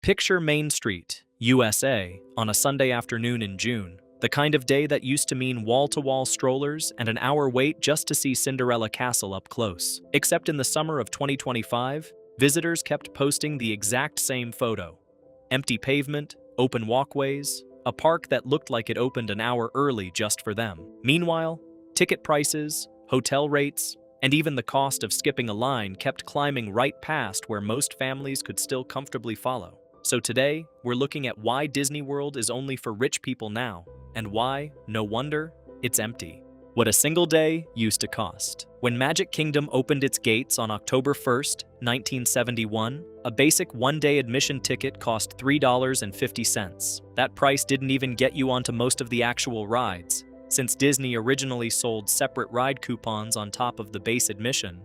Picture Main Street, USA, on a Sunday afternoon in June, the kind of day that used to mean wall-to-wall strollers and an hour wait just to see Cinderella Castle up close. Except in the summer of 2025, visitors kept posting the exact same photo. Empty pavement, open walkways, a park that looked like it opened an hour early just for them. Meanwhile, ticket prices, hotel rates, and even the cost of skipping a line kept climbing right past where most families could still comfortably follow. So today, we're looking at why Disney World is only for rich people now, and why, no wonder, it's empty. What a single day used to cost. When Magic Kingdom opened its gates on October 1st, 1971, a basic one-day admission ticket cost $3.50. That price didn't even get you onto most of the actual rides, since Disney originally sold separate ride coupons on top of the base admission.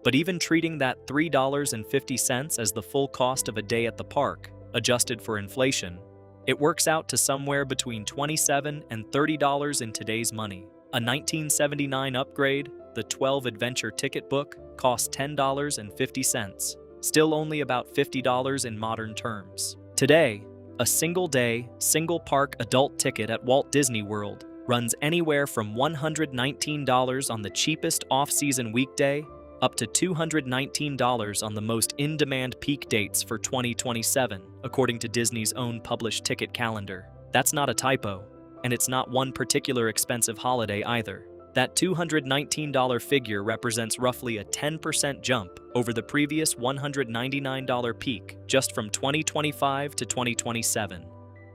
But even treating that $3.50 as the full cost of a day at the park, adjusted for inflation, it works out to somewhere between $27 and $30 in today's money. A 1979 upgrade, the 12 Adventure ticket book, cost $10.50, still only about $50 in modern terms. Today, a single-day, single-park adult ticket at Walt Disney World runs anywhere from $119 on the cheapest off-season weekday up to $219 on the most in-demand peak dates for 2027, according to Disney's own published ticket calendar. That's not a typo, and it's not one particular expensive holiday either. That $219 figure represents roughly a 10% jump over the previous $199 peak just from 2025 to 2027.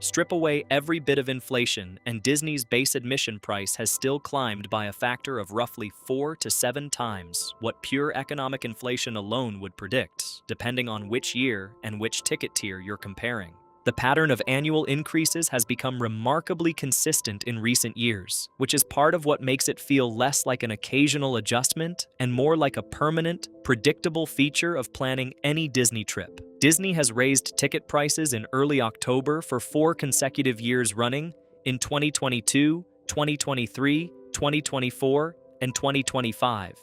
Strip away every bit of inflation, and Disney's base admission price has still climbed by a factor of roughly 4 to 7 times what pure economic inflation alone would predict, depending on which year and which ticket tier you're comparing. The pattern of annual increases has become remarkably consistent in recent years, which is part of what makes it feel less like an occasional adjustment and more like a permanent, predictable feature of planning any Disney trip. Disney has raised ticket prices in early October for 4 consecutive years running in 2022, 2023, 2024, and 2025.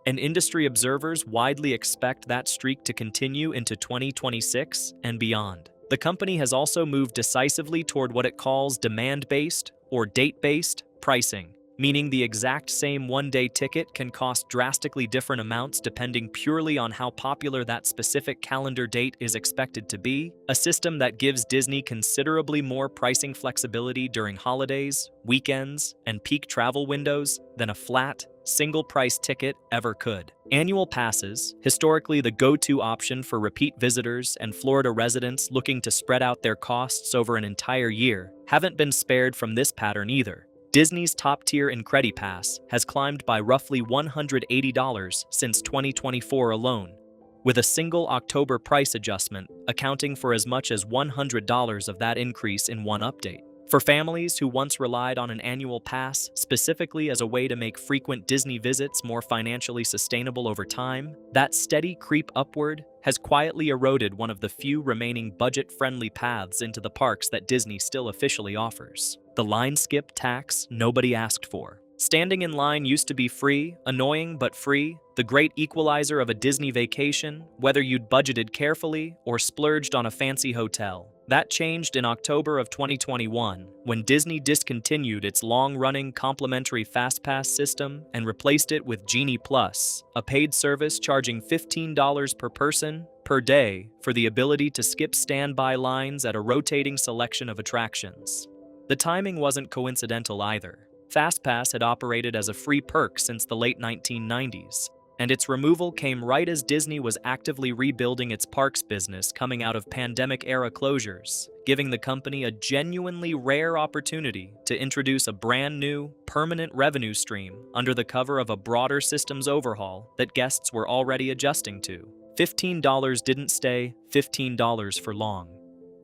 And industry observers widely expect that streak to continue into 2026 and beyond. The company has also moved decisively toward what it calls demand-based or date-based pricing, meaning the exact same one-day ticket can cost drastically different amounts depending purely on how popular that specific calendar date is expected to be, a system that gives Disney considerably more pricing flexibility during holidays, weekends, and peak travel windows than a flat, single-price ticket ever could. Annual passes, historically the go-to option for repeat visitors and Florida residents looking to spread out their costs over an entire year, haven't been spared from this pattern either. Disney's top-tier IncrediPass has climbed by roughly $180 since 2024 alone, with a single October price adjustment accounting for as much as $100 of that increase in one update. For families who once relied on an annual pass specifically as a way to make frequent Disney visits more financially sustainable over time, that steady creep upward has quietly eroded one of the few remaining budget-friendly paths into the parks that Disney still officially offers: the line skip tax nobody asked for. Standing in line used to be free, annoying but free, the great equalizer of a Disney vacation, whether you'd budgeted carefully or splurged on a fancy hotel. That changed in October of 2021, when Disney discontinued its long-running complimentary FastPass system and replaced it with Genie Plus, a paid service charging $15 per person per day for the ability to skip standby lines at a rotating selection of attractions. The timing wasn't coincidental either. FastPass had operated as a free perk since the late 1990s, and its removal came right as Disney was actively rebuilding its parks business coming out of pandemic-era closures, giving the company a genuinely rare opportunity to introduce a brand new, permanent revenue stream under the cover of a broader systems overhaul that guests were already adjusting to. $15 didn't stay $15 for long.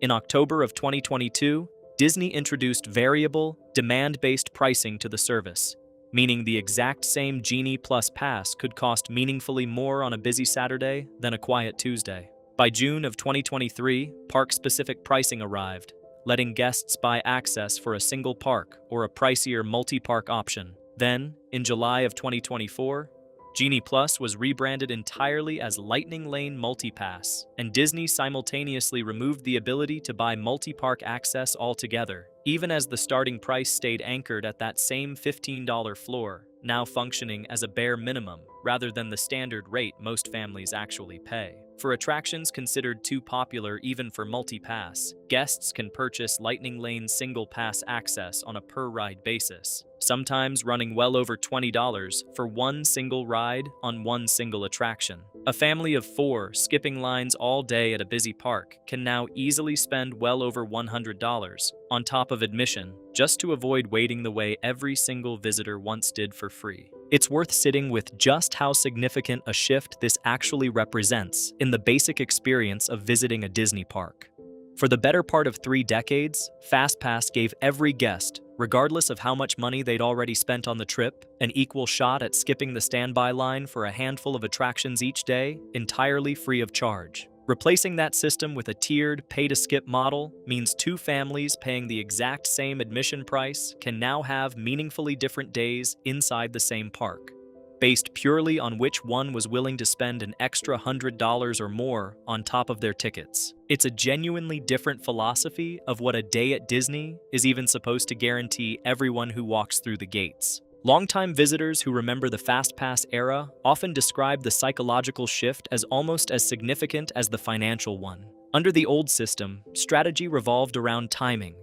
In October of 2022, Disney introduced variable, demand-based pricing to the service, meaning the exact same Genie Plus pass could cost meaningfully more on a busy Saturday than a quiet Tuesday. By June of 2023, park-specific pricing arrived, letting guests buy access for a single park or a pricier multi-park option. Then, in July of 2024, Genie Plus was rebranded entirely as Lightning Lane Multipass, and Disney simultaneously removed the ability to buy multi-park access altogether, even as the starting price stayed anchored at that same $15 floor, now functioning as a bare minimum rather than the standard rate most families actually pay. For attractions considered too popular even for multi-pass, guests can purchase Lightning Lane single pass access on a per-ride basis, sometimes running well over $20 for one single ride on one single attraction. A family of 4 skipping lines all day at a busy park can now easily spend well over $100 on top of admission just to avoid waiting the way every single visitor once did for free. It's worth sitting with just how significant a shift this actually represents in the basic experience of visiting a Disney park. For the better part of 3 decades, FastPass gave every guest, regardless of how much money they'd already spent on the trip, an equal shot at skipping the standby line for a handful of attractions each day, entirely free of charge. Replacing that system with a tiered, pay-to-skip model means 2 families paying the exact same admission price can now have meaningfully different days inside the same park, based purely on which one was willing to spend an extra $100 or more on top of their tickets. It's a genuinely different philosophy of what a day at Disney is even supposed to guarantee everyone who walks through the gates. Longtime visitors who remember the FastPass era often describe the psychological shift as almost as significant as the financial one. Under the old system, strategy revolved around timing,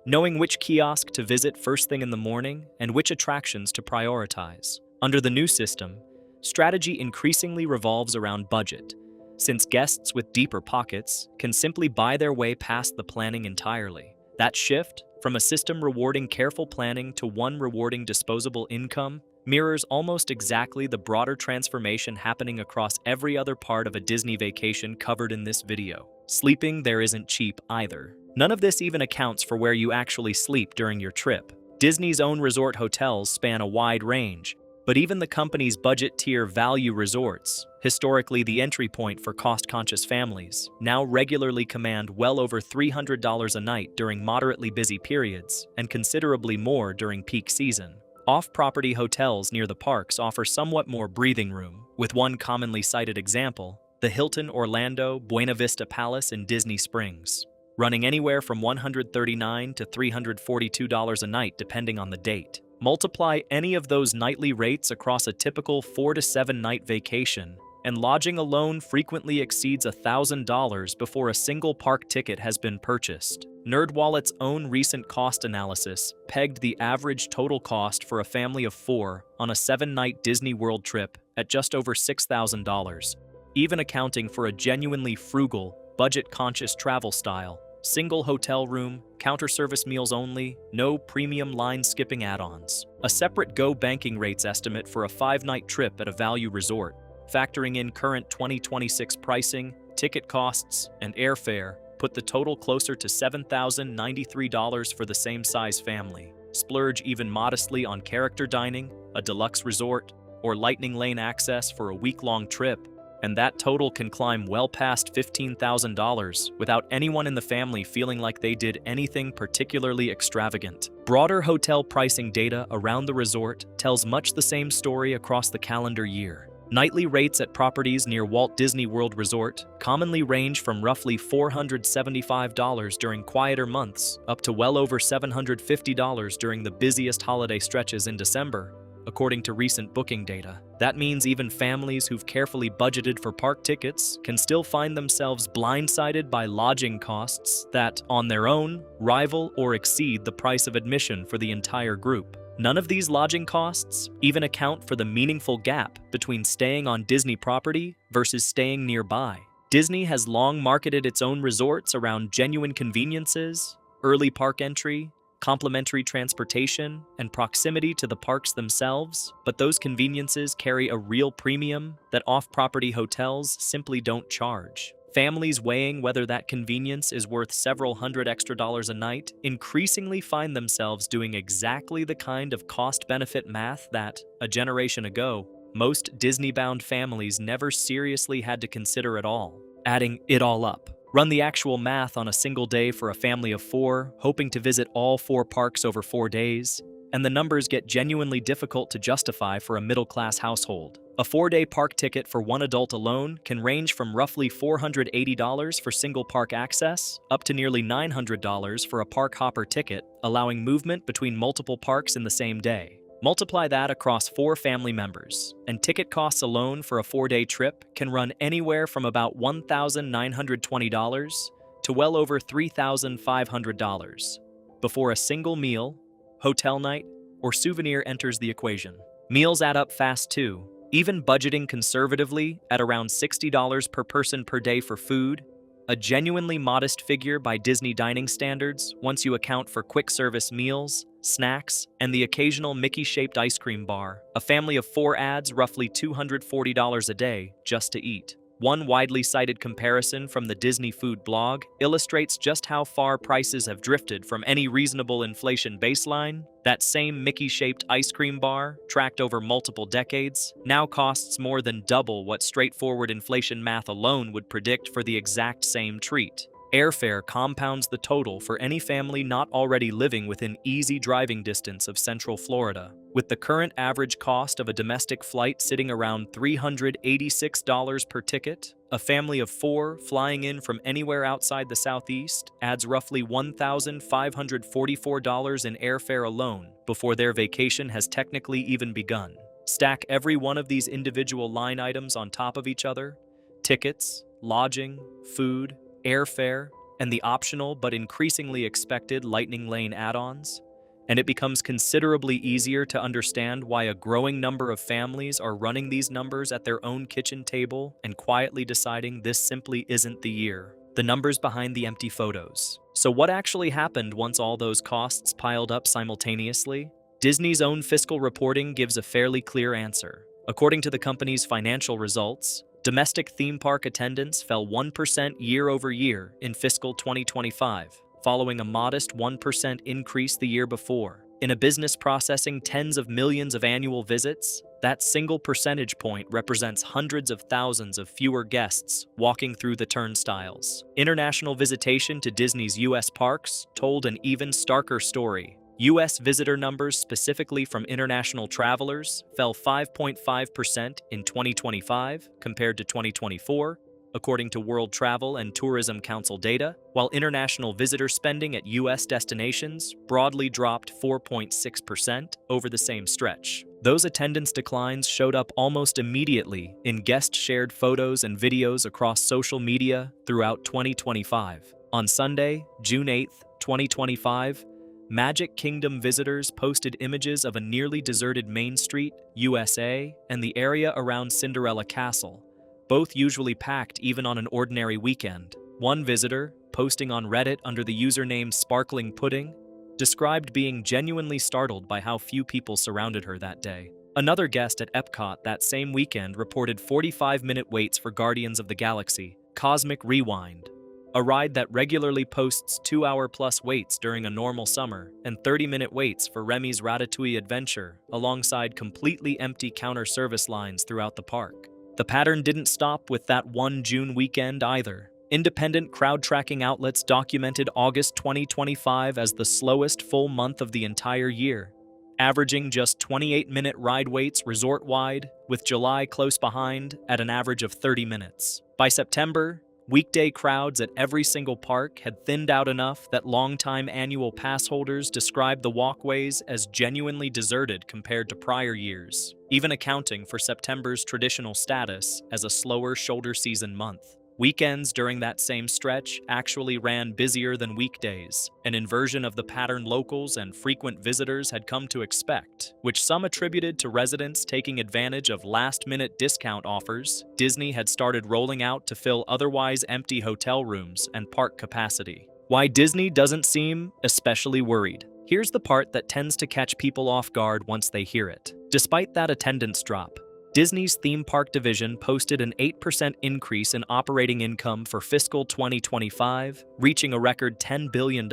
knowing which kiosk to visit first thing in the morning and which attractions to prioritize. Under the new system, strategy increasingly revolves around budget, since guests with deeper pockets can simply buy their way past the planning entirely. That shift, from a system rewarding careful planning to one rewarding disposable income, mirrors almost exactly the broader transformation happening across every other part of a Disney vacation covered in this video. Sleeping there isn't cheap either. None of this even accounts for where you actually sleep during your trip. Disney's own resort hotels span a wide range, but even the company's budget-tier value resorts, historically the entry point for cost-conscious families, now regularly command well over $300 a night during moderately busy periods and considerably more during peak season. Off-property hotels near the parks offer somewhat more breathing room, with one commonly cited example, the Hilton Orlando Buena Vista Palace in Disney Springs, running anywhere from $139 to $342 a night depending on the date. Multiply any of those nightly rates across a typical 4 to 7 night vacation, and lodging alone frequently exceeds $1,000 before a single park ticket has been purchased. NerdWallet's own recent cost analysis pegged the average total cost for a family of 4 on a 7-night Disney World trip at just over $6,000, even accounting for a genuinely frugal, budget-conscious travel style. Single hotel room, counter-service meals only, no premium line-skipping add-ons. A separate Go banking rates estimate for a 5-night trip at a value resort, factoring in current 2026 pricing, ticket costs, and airfare, put the total closer to $7,093 for the same-size family. Splurge even modestly on character dining, a deluxe resort, or Lightning Lane access for a week-long trip, and that total can climb well past $15,000 without anyone in the family feeling like they did anything particularly extravagant. Broader hotel pricing data around the resort tells much the same story across the calendar year. Nightly rates at properties near Walt Disney World Resort commonly range from roughly $475 during quieter months up to well over $750 during the busiest holiday stretches in December, according to recent booking data. That means even families who've carefully budgeted for park tickets can still find themselves blindsided by lodging costs that, on their own, rival or exceed the price of admission for the entire group. None of these lodging costs even account for the meaningful gap between staying on Disney property versus staying nearby. Disney has long marketed its own resorts around genuine conveniences, early park entry, complimentary transportation, and proximity to the parks themselves, but those conveniences carry a real premium that off-property hotels simply don't charge. Families weighing whether that convenience is worth several hundred extra dollars a night increasingly find themselves doing exactly the kind of cost-benefit math that, a generation ago, most Disney-bound families never seriously had to consider at all. Adding it all up, run the actual math on a single day for a family of 4, hoping to visit all 4 parks over 4 days, and the numbers get genuinely difficult to justify for a middle-class household. A 4-day park ticket for one adult alone can range from roughly $480 for single park access up to nearly $900 for a park hopper ticket, allowing movement between multiple parks in the same day. Multiply that across 4 family members, and ticket costs alone for a 4-day trip can run anywhere from about $1,920 to well over $3,500 before a single meal, hotel night, or souvenir enters the equation. Meals add up fast too, even budgeting conservatively at around $60 per person per day for food, a genuinely modest figure by Disney dining standards once you account for quick service meals, snacks, and the occasional Mickey-shaped ice cream bar. A family of 4 adds roughly $240 a day just to eat. One widely cited comparison from the Disney Food blog illustrates just how far prices have drifted from any reasonable inflation baseline. That same Mickey-shaped ice cream bar, tracked over multiple decades, now costs more than double what straightforward inflation math alone would predict for the exact same treat. Airfare compounds the total for any family not already living within easy driving distance of Central Florida, with the current average cost of a domestic flight sitting around $386 per ticket. A family of 4 flying in from anywhere outside the Southeast adds roughly $1,544 in airfare alone before their vacation has technically even begun. Stack every one of these individual line items on top of each other: tickets, lodging, food, airfare, and the optional but increasingly expected Lightning Lane add-ons, and it becomes considerably easier to understand why a growing number of families are running these numbers at their own kitchen table and quietly deciding this simply isn't the year. The numbers behind the empty photos. So what actually happened once all those costs piled up simultaneously? Disney's own fiscal reporting gives a fairly clear answer. According to the company's financial results, domestic theme park attendance fell 1% year-over-year in fiscal 2025, following a modest 1% increase the year before. In a business processing tens of millions of annual visits, that single percentage point represents hundreds of thousands of fewer guests walking through the turnstiles. International visitation to Disney's U.S. parks told an even starker story. U.S. visitor numbers, specifically from international travelers, fell 5.5% in 2025 compared to 2024, according to World Travel and Tourism Council data, while international visitor spending at U.S. destinations broadly dropped 4.6% over the same stretch. Those attendance declines showed up almost immediately in guest-shared photos and videos across social media throughout 2025. On Sunday, June 8, 2025, Magic Kingdom visitors posted images of a nearly deserted Main Street, USA, and the area around Cinderella Castle, both usually packed even on an ordinary weekend. One visitor, posting on Reddit under the username Sparkling Pudding, described being genuinely startled by how few people surrounded her that day. Another guest at Epcot that same weekend reported 45-minute waits for Guardians of the Galaxy, Cosmic Rewind, a ride that regularly posts 2-hour-plus waits during a normal summer and 30-minute waits for Remy's Ratatouille Adventure, alongside completely empty counter service lines throughout the park. The pattern didn't stop with that one June weekend either. Independent crowd-tracking outlets documented August 2025 as the slowest full month of the entire year, averaging just 28-minute ride waits resort-wide, with July close behind at an average of 30 minutes. By September, weekday crowds at every single park had thinned out enough that longtime annual pass holders described the walkways as genuinely deserted compared to prior years, even accounting for September's traditional status as a slower shoulder season month. Weekends during that same stretch actually ran busier than weekdays, an inversion of the pattern locals and frequent visitors had come to expect, which some attributed to residents taking advantage of last-minute discount offers Disney had started rolling out to fill otherwise empty hotel rooms and park capacity. Why Disney doesn't seem especially worried. Here's the part that tends to catch people off guard once they hear it. Despite that attendance drop, Disney's theme park division posted an 8% increase in operating income for fiscal 2025, reaching a record $10 billion,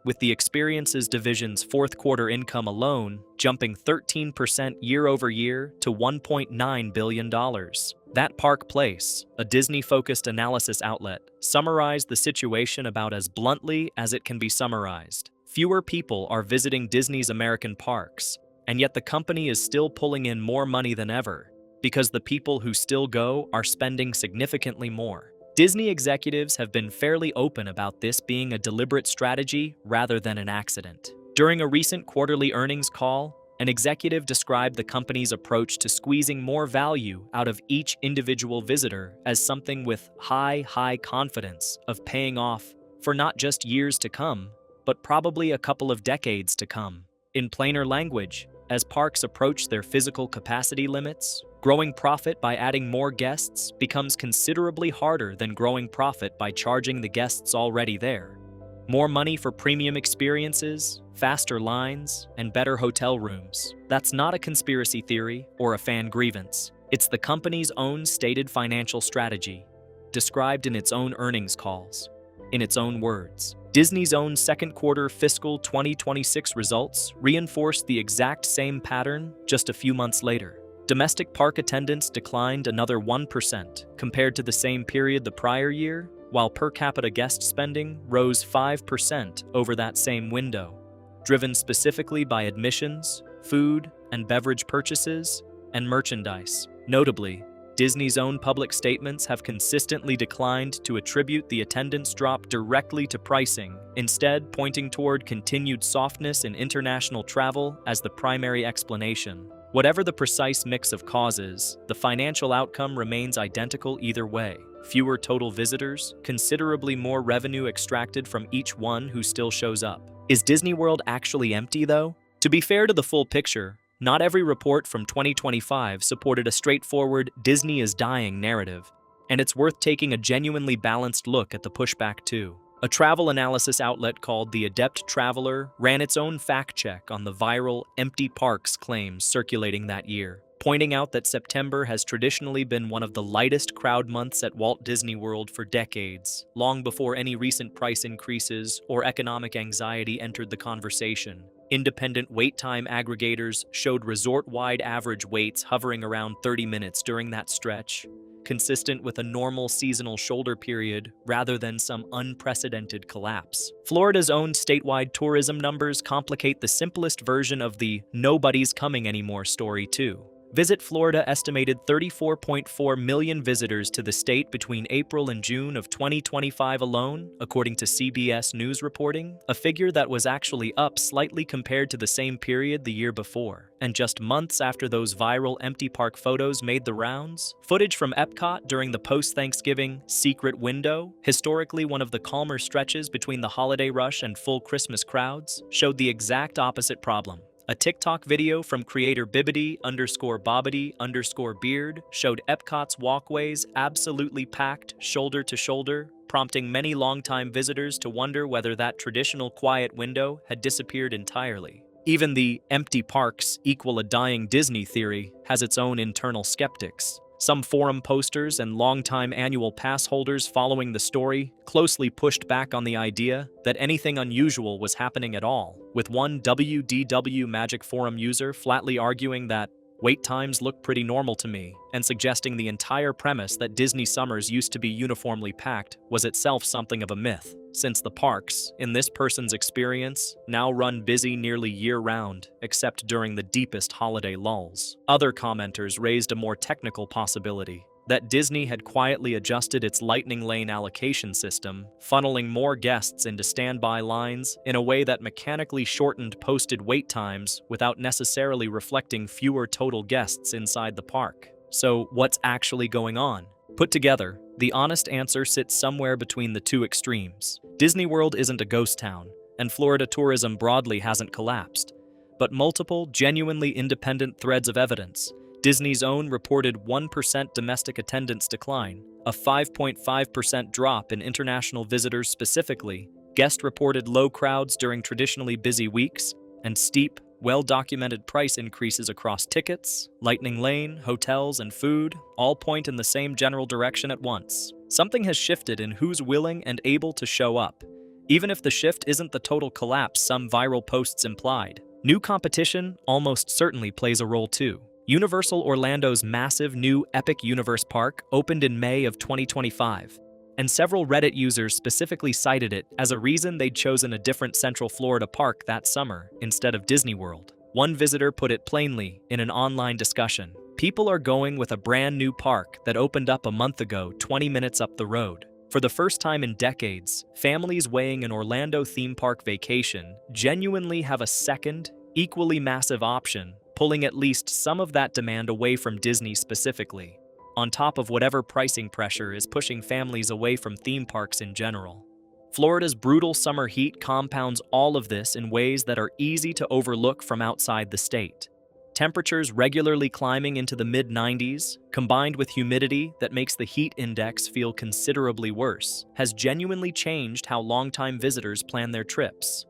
with the Experiences division's fourth quarter income alone jumping 13% year-over-year to $1.9 billion. That Park Place, a Disney-focused analysis outlet, summarized the situation about as bluntly as it can be summarized. Fewer people are visiting Disney's American parks, and yet the company is still pulling in more money than ever. because the people who still go are spending significantly more. Disney executives have been fairly open about this being a deliberate strategy rather than an accident. During a recent quarterly earnings call, an executive described the company's approach to squeezing more value out of each individual visitor as something with high confidence of paying off for not just years to come, but probably a couple of decades to come. In plainer language, as parks approach their physical capacity limits, growing profit by adding more guests becomes considerably harder than growing profit by charging the guests already there. More money for premium experiences, faster lines, and better hotel rooms. That's not a conspiracy theory or a fan grievance. It's the company's own stated financial strategy, described in its own earnings calls. In its own words, Disney's own second quarter fiscal 2026 results reinforced the exact same pattern just a few months later. Domestic park attendance declined another 1% compared to the same period the prior year, while per capita guest spending rose 5% over that same window, driven specifically by admissions, food and beverage purchases, and merchandise. Notably, Disney's own public statements have consistently declined to attribute the attendance drop directly to pricing, instead pointing toward continued softness in international travel as the primary explanation. Whatever the precise mix of causes, the financial outcome remains identical either way. Fewer total visitors, considerably more revenue extracted from each one who still shows up. Is Disney World actually empty, though? To be fair to the full picture, not every report from 2025 supported a straightforward "Disney is dying" narrative, and it's worth taking a genuinely balanced look at the pushback too. A travel analysis outlet called The Adept Traveler ran its own fact-check on the viral "empty parks" claims circulating that year, pointing out that September has traditionally been one of the lightest crowd months at Walt Disney World for decades, long before any recent price increases or economic anxiety entered the conversation. Independent wait time aggregators showed resort-wide average waits hovering around 30 minutes during that stretch, consistent with a normal seasonal shoulder period rather than some unprecedented collapse. Florida's own statewide tourism numbers complicate the simplest version of the "nobody's coming anymore" story too. Visit Florida estimated 34.4 million visitors to the state between April and June of 2025 alone, according to CBS News reporting, a figure that was actually up slightly compared to the same period the year before. And just months after those viral empty park photos made the rounds, footage from Epcot during the post-Thanksgiving secret window, historically one of the calmer stretches between the holiday rush and full Christmas crowds, showed the exact opposite problem. A TikTok video from creator Bibbidi_Bobbidi_Beard showed Epcot's walkways absolutely packed shoulder to shoulder, prompting many longtime visitors to wonder whether that traditional quiet window had disappeared entirely. Even the "empty parks equal a dying Disney" theory has its own internal skeptics. Some forum posters and longtime annual pass holders following the story closely pushed back on the idea that anything unusual was happening at all, with one WDW Magic Forum user flatly arguing that "wait times look pretty normal to me," and suggesting the entire premise that Disney summers used to be uniformly packed was itself something of a myth, since the parks, in this person's experience, now run busy nearly year-round, except during the deepest holiday lulls. Other commenters raised a more technical possibility, that Disney had quietly adjusted its lightning lane allocation system, funneling more guests into standby lines in a way that mechanically shortened posted wait times without necessarily reflecting fewer total guests inside the park. So, what's actually going on? Put together, the honest answer sits somewhere between the two extremes. Disney World isn't a ghost town, and Florida tourism broadly hasn't collapsed, but multiple, genuinely independent threads of evidence. Disney's own reported 1% domestic attendance decline, a 5.5% drop in international visitors specifically, guest-reported low crowds during traditionally busy weeks, and steep, well-documented price increases across tickets, Lightning Lane, hotels, and food, all point in the same general direction at once. Something has shifted in who's willing and able to show up, even if the shift isn't the total collapse some viral posts implied. New competition almost certainly plays a role too. Universal Orlando's massive new Epic Universe Park opened in May of 2025, and several Reddit users specifically cited it as a reason they'd chosen a different Central Florida park that summer instead of Disney World. One visitor put it plainly in an online discussion: People are going with a brand new park that opened up a month ago, 20 minutes up the road. For the first time in decades, families weighing an Orlando theme park vacation genuinely have a second, equally massive option, pulling at least some of that demand away from Disney specifically, on top of whatever pricing pressure is pushing families away from theme parks in general. Florida's brutal summer heat compounds all of this in ways that are easy to overlook from outside the state. Temperatures regularly climbing into the mid-90s, combined with humidity that makes the heat index feel considerably worse, has genuinely changed how longtime visitors plan their trips.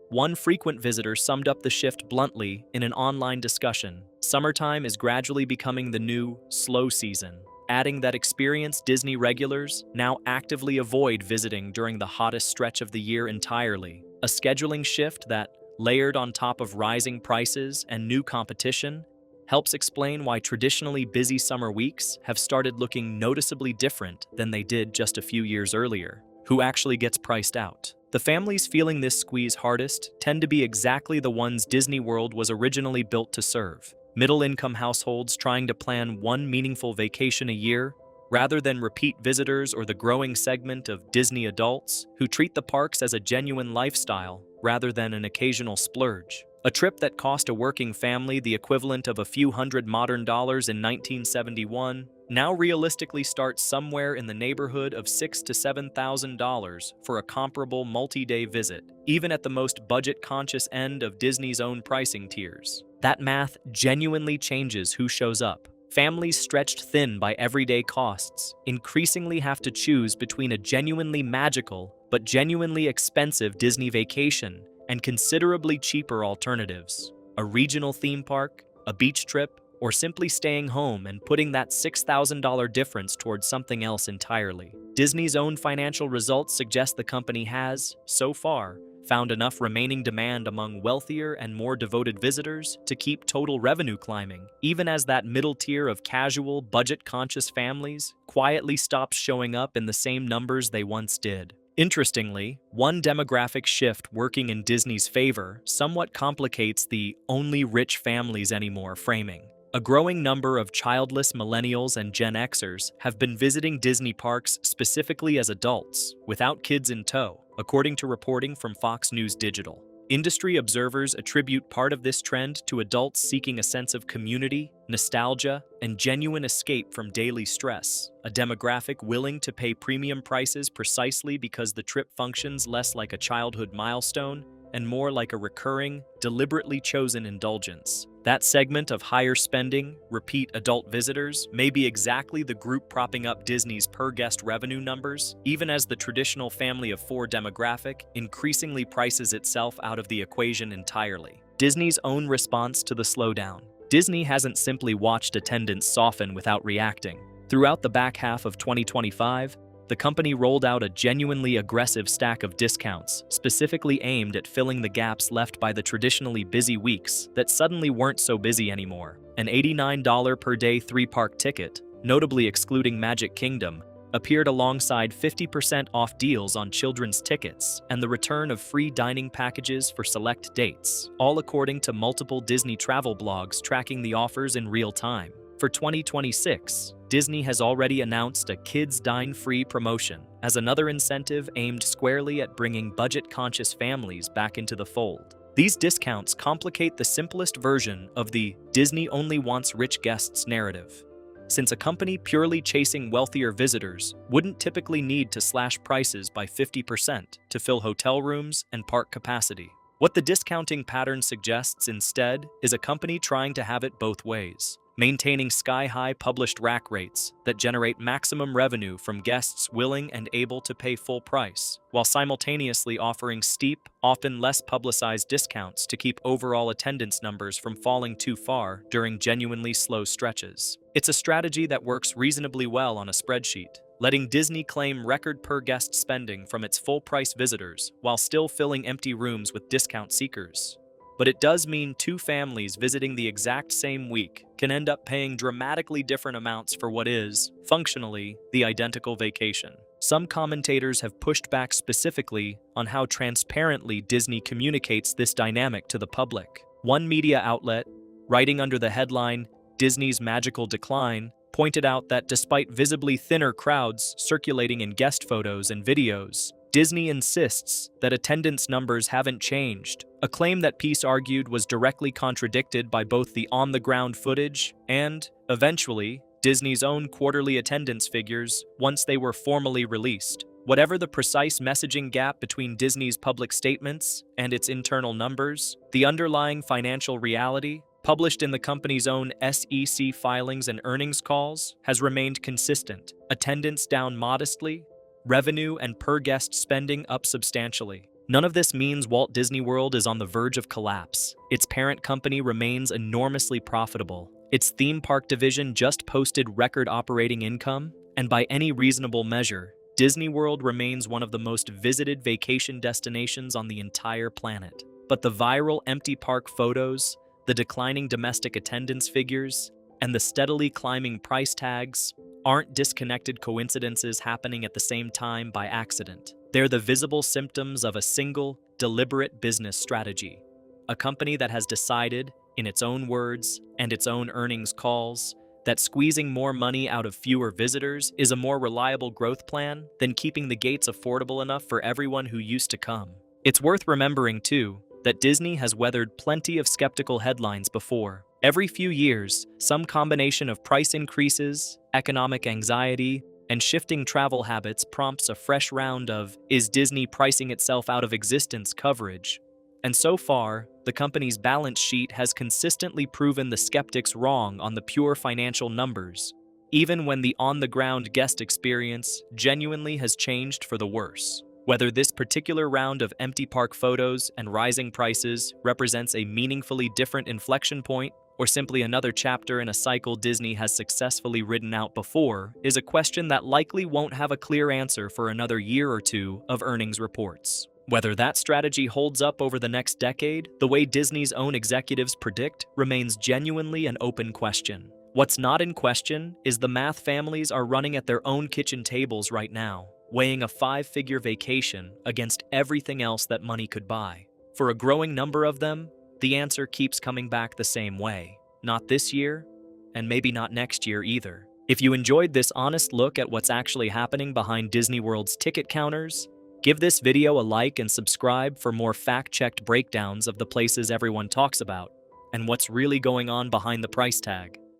One frequent visitor summed up the shift bluntly in an online discussion: "Summertime is gradually becoming the new, slow season," adding that experienced Disney regulars now actively avoid visiting during the hottest stretch of the year entirely, a scheduling shift that, layered on top of rising prices and new competition, helps explain why traditionally busy summer weeks have started looking noticeably different than they did just a few years earlier. Who actually gets priced out? The families feeling this squeeze hardest tend to be exactly the ones Disney World was originally built to serve: middle-income households trying to plan one meaningful vacation a year, rather than repeat visitors or the growing segment of Disney adults who treat the parks as a genuine lifestyle rather than an occasional splurge. A trip that cost a working family the equivalent of a few hundred modern dollars in 1971 now realistically starts somewhere in the neighborhood of $6,000 to $7,000 for a comparable multi-day visit, even at the most budget-conscious end of Disney's own pricing tiers. That math genuinely changes who shows up. Families stretched thin by everyday costs increasingly have to choose between a genuinely magical but genuinely expensive Disney vacation and considerably cheaper alternatives: a regional theme park, a beach trip, or simply staying home and putting that $6,000 difference towards something else entirely. Disney's own financial results suggest the company has, so far, found enough remaining demand among wealthier and more devoted visitors to keep total revenue climbing, even as that middle tier of casual, budget-conscious families quietly stops showing up in the same numbers they once did. Interestingly, one demographic shift working in Disney's favor somewhat complicates the "only rich families anymore" framing. A growing number of childless millennials and Gen Xers have been visiting Disney parks specifically as adults, without kids in tow, according to reporting from Fox News Digital. Industry observers attribute part of this trend to adults seeking a sense of community, nostalgia, and genuine escape from daily stress, a demographic willing to pay premium prices precisely because the trip functions less like a childhood milestone and more like a recurring, deliberately chosen indulgence. That segment of higher spending, repeat adult visitors may be exactly the group propping up Disney's per-guest revenue numbers, even as the traditional family of four demographic increasingly prices itself out of the equation entirely. Disney's own response to the slowdown. Disney hasn't simply watched attendance soften without reacting. Throughout the back half of 2025, the company rolled out a genuinely aggressive stack of discounts, specifically aimed at filling the gaps left by the traditionally busy weeks that suddenly weren't so busy anymore. An $89 per day three-park ticket, notably excluding Magic Kingdom, appeared alongside 50% off deals on children's tickets and the return of free dining packages for select dates, all according to multiple Disney travel blogs tracking the offers in real time. For 2026, Disney has already announced a Kids Dine Free promotion as another incentive aimed squarely at bringing budget-conscious families back into the fold. These discounts complicate the simplest version of the "Disney only wants rich guests" narrative, since a company purely chasing wealthier visitors wouldn't typically need to slash prices by 50% to fill hotel rooms and park capacity. What the discounting pattern suggests instead is a company trying to have it both ways, maintaining sky-high published rack rates that generate maximum revenue from guests willing and able to pay full price, while simultaneously offering steep, often less publicized discounts to keep overall attendance numbers from falling too far during genuinely slow stretches. It's a strategy that works reasonably well on a spreadsheet, letting Disney claim record per-guest spending from its full-price visitors while still filling empty rooms with discount seekers. But it does mean two families visiting the exact same week can end up paying dramatically different amounts for what is, functionally, the identical vacation. Some commentators have pushed back specifically on how transparently Disney communicates this dynamic to the public. One media outlet, writing under the headline, Disney's Magical Decline, pointed out that despite visibly thinner crowds circulating in guest photos and videos, Disney insists that attendance numbers haven't changed, a claim that Peace argued was directly contradicted by both the on-the-ground footage and, eventually, Disney's own quarterly attendance figures once they were formally released. Whatever the precise messaging gap between Disney's public statements and its internal numbers, the underlying financial reality, published in the company's own SEC filings and earnings calls, has remained consistent. Attendance down modestly, revenue and per-guest spending up substantially. None of this means Walt Disney World is on the verge of collapse. Its parent company remains enormously profitable. Its theme park division just posted record operating income, and by any reasonable measure, Disney World remains one of the most visited vacation destinations on the entire planet. But the viral empty park photos, the declining domestic attendance figures, and the steadily climbing price tags aren't disconnected coincidences happening at the same time by accident. They're the visible symptoms of a single, deliberate business strategy. A company that has decided, in its own words and its own earnings calls, that squeezing more money out of fewer visitors is a more reliable growth plan than keeping the gates affordable enough for everyone who used to come. It's worth remembering, too, that Disney has weathered plenty of skeptical headlines before. Every few years, some combination of price increases, economic anxiety, and shifting travel habits prompts a fresh round of "Is Disney pricing itself out of existence?" coverage. And so far, the company's balance sheet has consistently proven the skeptics wrong on the pure financial numbers, even when the on-the-ground guest experience genuinely has changed for the worse. Whether this particular round of empty park photos and rising prices represents a meaningfully different inflection point, or simply another chapter in a cycle Disney has successfully ridden out before, is a question that likely won't have a clear answer for another year or two of earnings reports. Whether that strategy holds up over the next decade, the way Disney's own executives predict, remains genuinely an open question. What's not in question is the math families are running at their own kitchen tables right now, weighing a 5-figure vacation against everything else that money could buy. For a growing number of them, the answer keeps coming back the same way. Not this year, and maybe not next year either. If you enjoyed this honest look at what's actually happening behind Disney World's ticket counters, give this video a like and subscribe for more fact-checked breakdowns of the places everyone talks about and what's really going on behind the price tag.